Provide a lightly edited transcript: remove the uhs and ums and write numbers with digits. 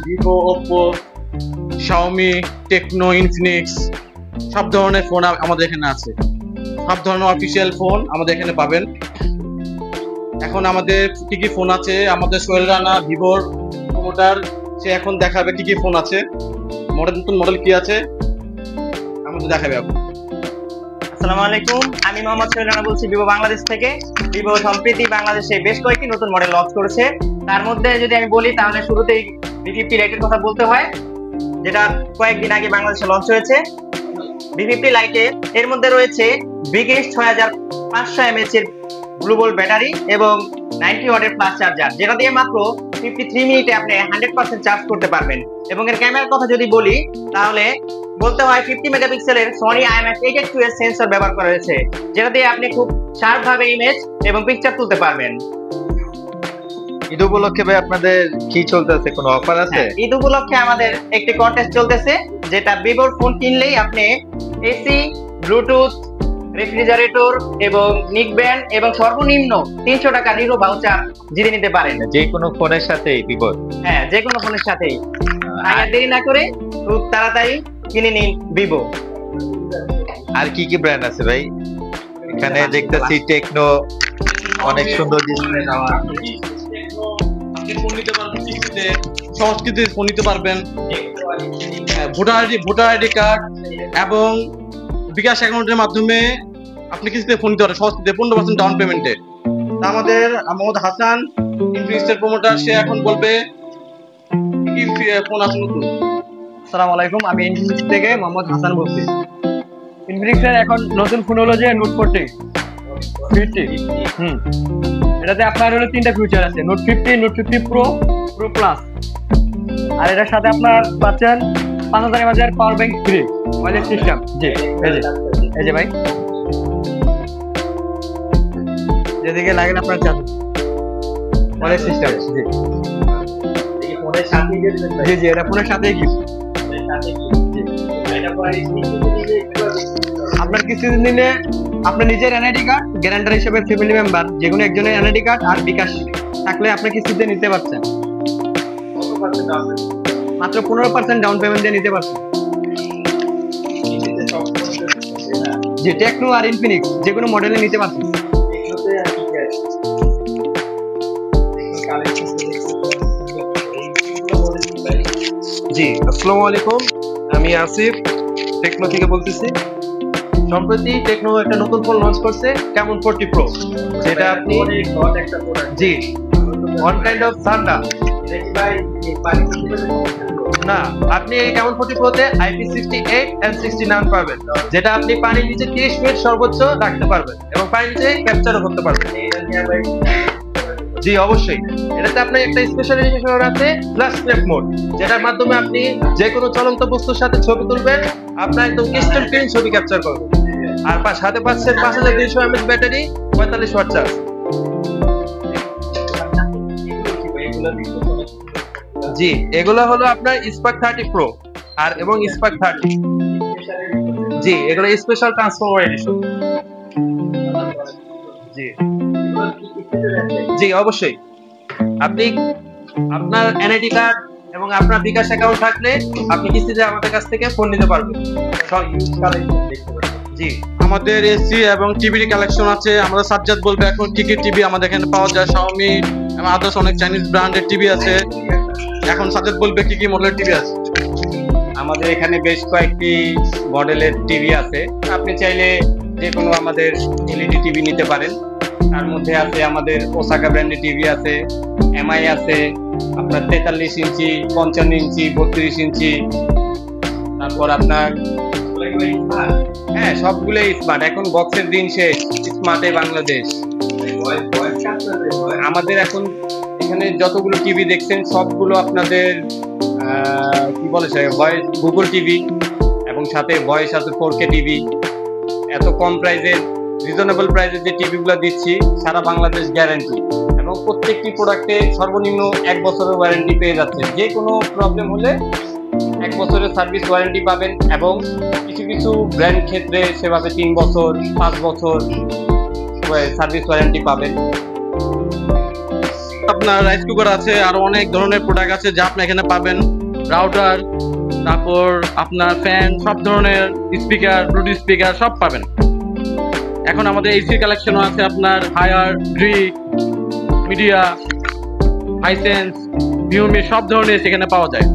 Vivo, Oppo, Xiaomi, Tecno, Infinix সব ধরনের phone আমাদের এখানে আছে। সব ধরনের অফিসিয়াল ফোন আমাদের এখানে পাবেন। এখন আমাদের কি কি ফোন আছে, আমাদের সোহেল রানা ভিভোর প্রমোটার, সে এখন দেখাবে কি কি ফোন আছে, নতুন মডেল কি আছে আমাদের দেখাবে। আসসালামু আলাইকুম, আমি মোহাম্মদ সোহেল রানা বলছি ভিভো বাংলাদেশ থেকে। ভিভো সম্প্রতি বাংলাদেশে বেশ কয়েকটি নতুন মডেল লঞ্চ করেছে। তার মধ্যে যদি আমি বলি তাহলে শুরুতেই V50 লাইটের কথা বলতে হয়, যেটা কয়েকদিন আগে বাংলাদেশে লঞ্চ হয়েছে। V50 লাইটে এর মধ্যে রয়েছে বিগেস্ট 6500 mAh এর ব্লু বোল্ট ব্যাটারি এবং 90 ওয়াটের প্লাস চার্জার, যেটা দিয়ে মাত্র 53 মিনিটে আপনি 100% চার্জ করতে পারবেন। এবং এর ক্যামেরার কথা যদি বলি তাহলে বলতে হয় 50 মেগাপিক্সেলের সনি IMX882 এর সেন্সর ব্যবহার করা হয়েছে, যেটা দিয়ে আপনি খুব শার্প ভাবে ইমেজ এবং পিকচার তুলতে পারবেন। ঈদ উপলক্ষে ভাই আপনাদের কি চলতেছে, কোনো অফার আছে? ঈদ উপলক্ষে আমাদের একটি কন্টেস্ট চলতেছে, যেটা ভিভোর ফোন কিনলেই আপনি এসি, ব্লুটুথ, রেফ্রিজারেটর এবং নিক ব্যান্ড এবং সর্বনিম্ন 300 টাকা নিরো ভাউচার জিতে নিতে পারেন যে কোনো ফোনের সাথেই ভিভোর? হ্যাঁ, যে কোনো ফোনের সাথেই। আর দেরি না করে খুব তাড়াতাড়ি কিনে নিন ভিভো। আর কি কি ব্র্যান্ড আছে ভাই? এখানে দেখতেছি টেকনো, অনেক সুন্দর ডিসপ্লে দেওয়া। আপনি ফোন নিতে পারবেন কিস্তিতে, সংস্কৃতি ফোন নিতে পারবেন, ভোটার আইডি কার্ড এবং বিকাশ অ্যাকাউন্টের মাধ্যমে আপনি কিস্তিতে ফোন নিতে পারেন সংস্কৃতি 15% ডাউন পেমেন্টে। আমাদের মোহাম্মদ হাসান ইনফিনিক্সের প্রমোটার, সে এখন বলবে কি ফোন আছে নতুন। আসসালামু আলাইকুম, আমি ইনফিনিক্স থেকে মোহাম্মদ হাসান বলছি। ইনফিনিক্সের এখন নতুন ফোন হলো যে নোট 40 50। এটাতে আপনার হলো তিনটা ফিচার আছে, note 50, note 50 pro, pro plus. আর এটার সাথে আপনার পাচ্ছেন 5000 mAh power bank free wallet system. জি, এই যে ভাই, যেদিকে লাগেন আপনার চার্জ ওয়ালেট সিস্টেম। জি ফোনের সাথে জি জি, এটা ফোনের সাথেই কি আপনার কিছুদিন নিলে আপনার নিজের এনআইডি কার্ড, গ্যারান্টার হিসেবে ফ্যামিলি মেম্বার যে কোনো একজনের এনআইডি কার্ড আর বিকাশ থাকলে আপনি কিস্তিতে নিতে পারছেন। মাত্র 15% ডাউন পেমেন্ট দিয়ে নিতে পারছেন। জি, টেকনো আর ইনফিনিক্স যে কোনো মডেলে নিতে পারছেন। জি, আসসালামু আলাইকুম, আমি আসিফ টেকনো থেকে বলতেছি। সম্প্রতি টেকনো একটা নতুন ফোন লঞ্চ করছে, ক্যামন 40 প্রো, যেটা আপনি জি ওয়ান কাইন্ড অফ সান্ডা না, আপনি এই ক্যামন 40 প্রোতে IP68 and 69 পাবেন, যেটা আপনি পানির নিচে 30 মিনিট সর্বোচ্চ রাখতে পারবেন এবং পানির নিচে ক্যাপচারও করতে পারবেন। জি অবশ্যই, এটাতে আপনার একটা স্পেশালাইজেশন আছে ফ্ল্যাশ স্ন্যাপ মোড, যেটার মাধ্যমে আপনি যে কোনো চলন্ত বস্তুর সাথে ছবি তুলবেন, আপনার একদম ক্রিস্টাল ক্লিন ছবি ক্যাপচার করবেন। আর সাথে পাচ্ছেন 5200 mAh ব্যাটারি, 45 ওয়াট চার্জ। জি, এগুলো হলো আপনার স্পার্ক 30 প্রো আর এবং স্পার্ক 30। জি, এগুলো স্পেশাল ট্রান্সফর্মার এডিশন। জি জি অবশ্যই, আপনি আপনার এনআইডি কার্ড এবং আপনার বিকাশ অ্যাকাউন্ট থাকলে আপনি কিস্তিতে আমাদের কাছ থেকে ফোন নিতে পারবেন। জি, আমাদের এসি এবং টিভির কালেকশন আছে। আমাদের সাজ্জাদ বলবে এখন কি কি টিভি আমাদের এখানে পাওয়া যায়। শাওমি এবং আদার্স অনেক চাইনিজ ব্র্যান্ডের টিভি আছে। এখন সাজ্জাদ বলবে কি কি মডেলের টিভি আছে। আমাদের এখানে বেশ কয়েকটি মডেলের টিভি আছে, আপনি চাইলে যে কোনো আমাদের এলইডি টিভি নিতে পারেন। তার মধ্যে আছে আমাদের ওসাকা ব্র্যান্ডের টিভি আছে, এমআই আছে, আপনার 43 ইঞ্চি, 55 ইঞ্চি, 32 ইঞ্চি, তারপর আপনার হ্যাঁ সবগুলোই স্মার্ট। এখন বক্সের দিন শেষ, স্মার্টে বাংলাদেশ। আমাদের এখন এখানে যতগুলো টিভি দেখছেন সবগুলো আপনাদের কি বলে ভয়েস গুগল টিভি এবং সাথে ভয়েস আছে 4K টিভি। এত কম প্রাইসের রিজনেবল প্রাইসের যে টিভিগুলো দিচ্ছি সারা বাংলাদেশ গ্যারান্টি এবং প্রত্যেকটি প্রোডাক্টে সর্বনিম্ন 1 বছরের ওয়ারেন্টি পেয়ে যাচ্ছেন। যে কোনো প্রবলেম হলে 1 বছরের সার্ভিস ওয়ারেন্টি পাবেন এবং কিছু কিছু ব্র্যান্ড ক্ষেত্রে সেভাবে 3 বছর 5 বছর সার্ভিস ওয়ারেন্টি পাবেন। আপনি আপনার রাইস কুকার আছে, আরো অনেক ধরনের প্রোডাক্ট আছে যা আপনি এখানে পাবেন। রাউটার, তারপর আপনার ফ্যান, সব ধরনের স্পিকার, ব্লুটুথ স্পিকার সব পাবেন। এখন আমাদের এসির কালেকশনও আছে, আপনার হায়ার, গ্রিক, মিডিয়া, হাইসেন্স, ভিউমি সব ধরনের সেখানে পাওয়া যায়।